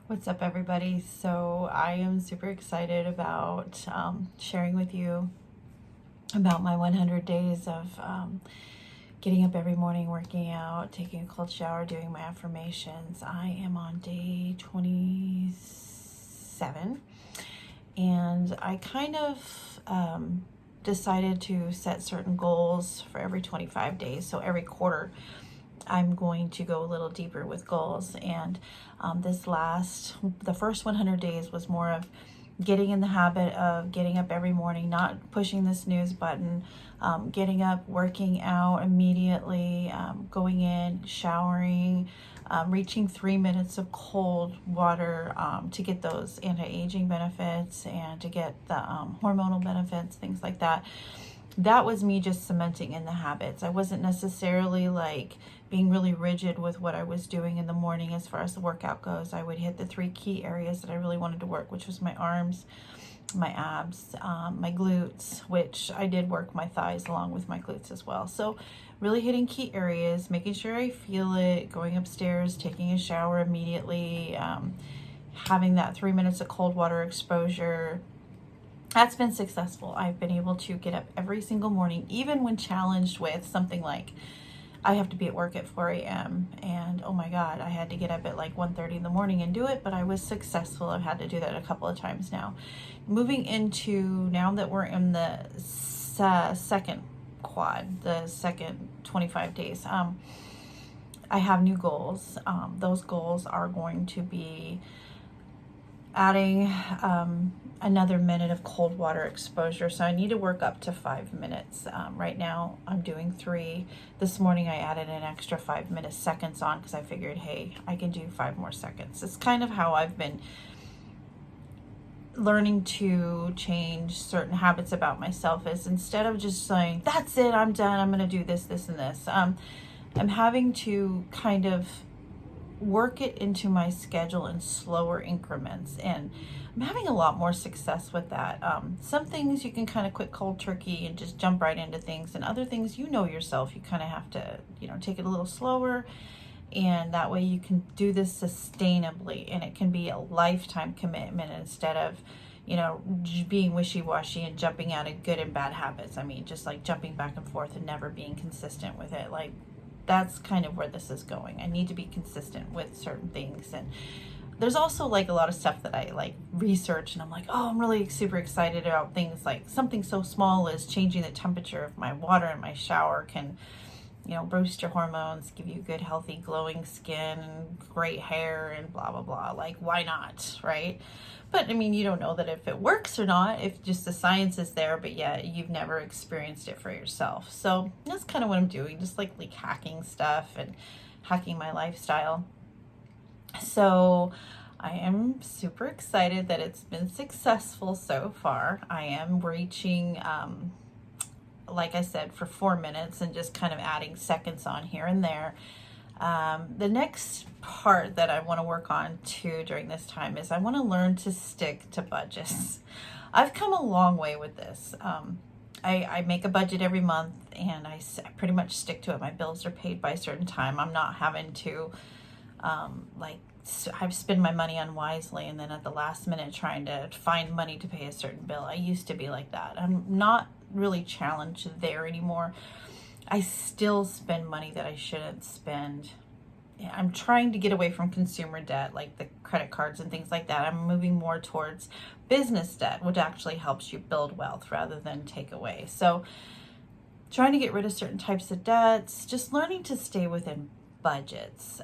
What's up, everybody? So, I am super excited about sharing with you about my 100 days of getting up every morning, working out, taking a cold shower, doing my affirmations. I am on day 27, and I kind of decided to set certain goals for every 25 days. So, every quarter, I'm going to go a little deeper with goals. And the first 100 days was more of getting in the habit of getting up every morning, not pushing the snooze button, getting up, working out immediately, going in, showering, reaching 3 minutes of cold water to get those anti-aging benefits and to get the hormonal benefits, things like that. That was me just cementing in the habits. I wasn't necessarily like being really rigid with what I was doing in the morning as far as the workout goes. I would hit the three key areas that I really wanted to work, which was my arms, my abs, my glutes, which I did work my thighs along with my glutes as well. So really hitting key areas, making sure I feel it, going upstairs, taking a shower immediately, having that 3 minutes of cold water exposure. That's been successful. I've been able to get up every single morning, even when challenged with something like I have to be at work at 4 a.m. and oh my God, I had to get up at like 1:30 in the morning and do it, but I was successful. I've had to do that a couple of times now. Moving into now that we're in the second quad, the second 25 days, I have new goals. Those goals are going to be adding another minute of cold water exposure. So I need to work up to 5 minutes. Right now I'm doing 3. This morning I added an extra 5 seconds on because I figured, hey, I can do 5 more seconds. It's kind of how I've been learning to change certain habits about myself, is instead of just saying, that's it, I'm done, I'm going to do this, this, and this. I'm having to kind of work it into my schedule in slower increments, and I'm having a lot more success with that. Some things you can kind of quit cold turkey and just jump right into things, and other things, you know yourself, you kind of have to, take it a little slower, and that way you can do this sustainably, and it can be a lifetime commitment instead of being wishy-washy and jumping out of good and bad habits. I mean, just like jumping back and forth and never being consistent with it. Like, that's kind of where this is going. I need to be consistent with certain things. And there's also like a lot of stuff that I like research, and I'm like, oh, I'm really super excited about things like something so small as changing the temperature of my water in my shower can, boost your hormones, give you good, healthy, glowing skin and great hair and blah, blah, blah. Like, why not, right? But I mean, you don't know that if it works or not, if just the science is there, but yet you've never experienced it for yourself. So that's kind of what I'm doing, just like hacking stuff and hacking my lifestyle. So I am super excited that it's been successful so far. I am reaching, like I said, for 4 minutes and just kind of adding seconds on here and there. The next part that I want to work on too during this time is I want to learn to stick to budgets. I've come a long way with this. I make a budget every month, and I pretty much stick to it. My bills are paid by a certain time. I'm not having to I've spent my money unwisely and then at the last minute trying to find money to pay a certain bill. I used to be like that. I'm not really challenged there anymore. I still spend money that I shouldn't spend. I'm trying to get away from consumer debt, like the credit cards and things like that. I'm moving more towards business debt, which actually helps you build wealth rather than take away. So trying to get rid of certain types of debts, just learning to stay within budgets.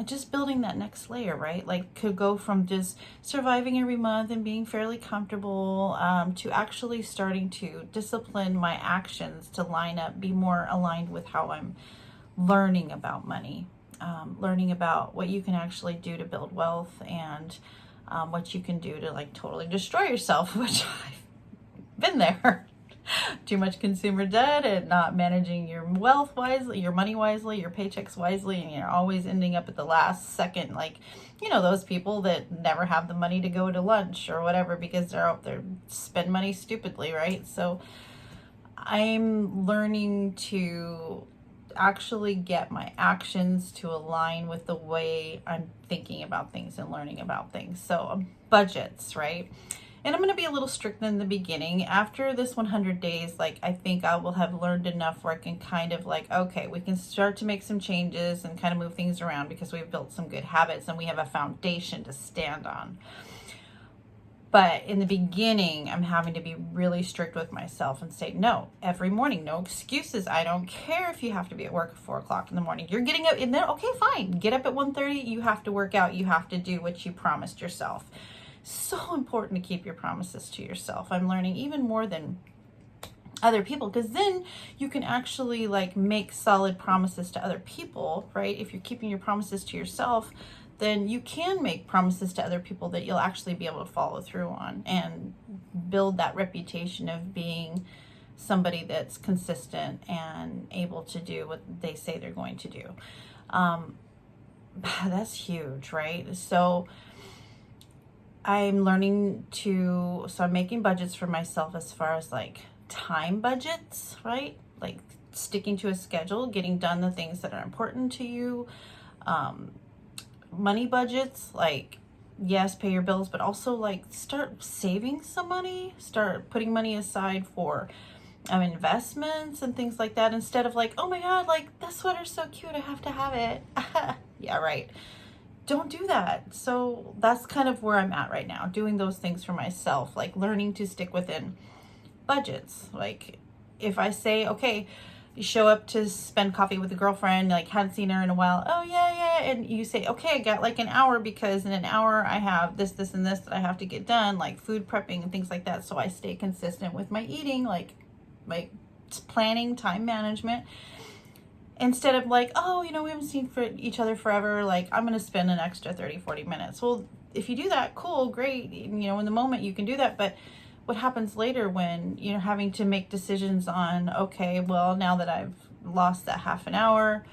Just building that next layer, right? Like, could go from just surviving every month and being fairly comfortable to actually starting to discipline my actions to line up, be more aligned with how I'm learning about money, learning about what you can actually do to build wealth, and what you can do to like totally destroy yourself, which I've been there. Too much consumer debt and not managing your wealth wisely, your money wisely, your paychecks wisely, and you're always ending up at the last second, like, those people that never have the money to go to lunch or whatever because they're out there spend money stupidly, right? So I'm learning to actually get my actions to align with the way I'm thinking about things and learning about things. So budgets, right? And I'm going to be a little strict in the beginning. After this 100 days, like, I think I will have learned enough where I can kind of like, okay, we can start to make some changes and kind of move things around because we've built some good habits and we have a foundation to stand on. But in the beginning, I'm having to be really strict with myself and say, no, every morning, no excuses. I don't care if you have to be at work at 4 o'clock in the morning. You're getting up, and then, okay, fine. Get up at 1:30. You have to work out. You have to do what you promised yourself. So important to keep your promises to yourself. I'm learning even more than other people, because then you can actually like make solid promises to other people, right? If you're keeping your promises to yourself, then you can make promises to other people that you'll actually be able to follow through on and build that reputation of being somebody that's consistent and able to do what they say they're going to do. That's huge, right? So I'm learning so I'm making budgets for myself as far as like time budgets, right? Like sticking to a schedule, getting done the things that are important to you. Money budgets, like, yes, pay your bills, but also like start saving some money, start putting money aside for investments and things like that, instead of like, oh my God, like that sweater's so cute, I have to have it. Yeah, right. Don't do that. So that's kind of where I'm at right now, doing those things for myself, like learning to stick within budgets. Like if I say, okay, you show up to spend coffee with a girlfriend, like hadn't seen her in a while. Oh yeah. And you say, okay, I got like an hour because in an hour I have this, and this that I have to get done, like food prepping and things like that. So I stay consistent with my eating, like my planning, time management, instead of like, oh, we haven't seen each other forever. Like I'm going to spend an extra 30, 40 minutes. Well, if you do that, cool, great. In the moment you can do that. But what happens later when you're having to make decisions on, okay, well, now that I've lost that half an hour,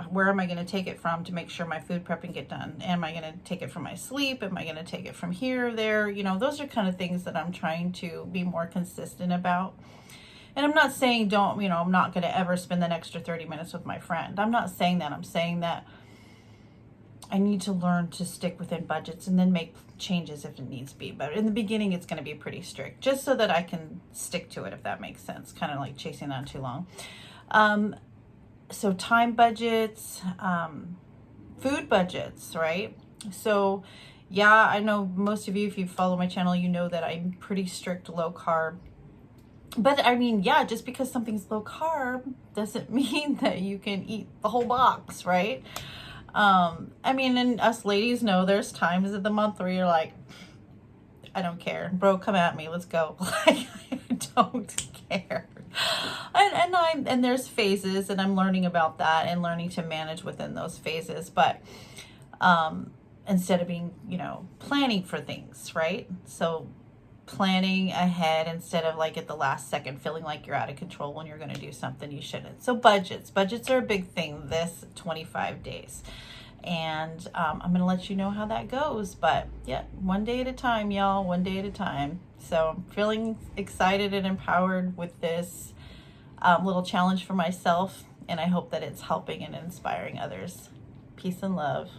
where am I going to take it from to make sure my food prepping get done? Am I going to take it from my sleep? Am I going to take it from here or there? Those are kind of things that I'm trying to be more consistent about. And I'm not saying I'm not going to ever spend an extra 30 minutes with my friend. I'm not saying that. I'm saying that I need to learn to stick within budgets and then make changes if it needs to be. But in the beginning, it's going to be pretty strict, just so that I can stick to it, if that makes sense. Kind of like chasing that too long. So time budgets, food budgets, right? So yeah, I know most of you, if you follow my channel, you know that I'm pretty strict low carb. But I mean, yeah, just because something's low carb doesn't mean that you can eat the whole box, right? I mean, and us ladies know there's times of the month where you're like, I don't care, bro, come at me, let's go. Like, I don't care. And there's phases, and I'm learning about that and learning to manage within those phases. But instead of being, planning for things, right? So planning ahead instead of like at the last second feeling like you're out of control when you're going to do something you shouldn't. So budgets are a big thing this 25 days, and I'm going to let you know how that goes. But yeah, one day at a time, y'all, one day at a time. So I'm feeling excited and empowered with this little challenge for myself, and I hope that it's helping and inspiring others. Peace and love.